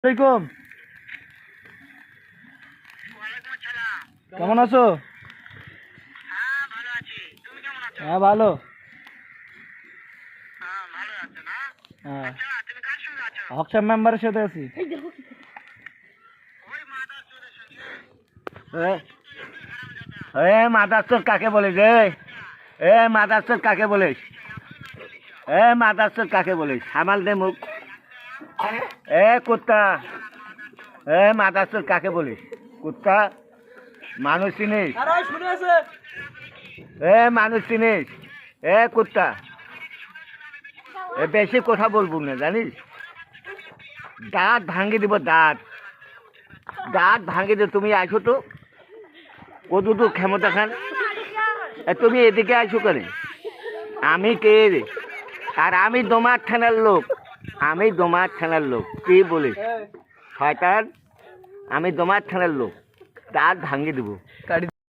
আসসালামাইকুম। কেমন আছো? হ্যাঁ ভালো। হ্যাঁ হকসাম মেম্বারের সাথে আছি। মাদারচোদ কাকে বলিস মাদারচোদ কাকে বলিস? মাদারচোদ কাকে বলিস? সামাল দে মুখ। কুত্তা, মাদারচোদ কাকে বলিস? কুত্তা, মানুষ চিনিস? মানুষ চিনিস? কুত্তা, বেশি কথা বলবো না জানিস? দাঁত ভাঙি দিব, দাঁত দাঁত ভাঙি দিব। তুমি আসো তো, কতটুকু ক্ষমতা খান? তুমি এদিকে আসো করে? আমি কে রে? আর আমি দোমার থানার লোক, আমি দোমার থানার লোক। কি বলিস শয়তান? আমি দোমার থানার লোক, দাঁত ভাঙি দেবো।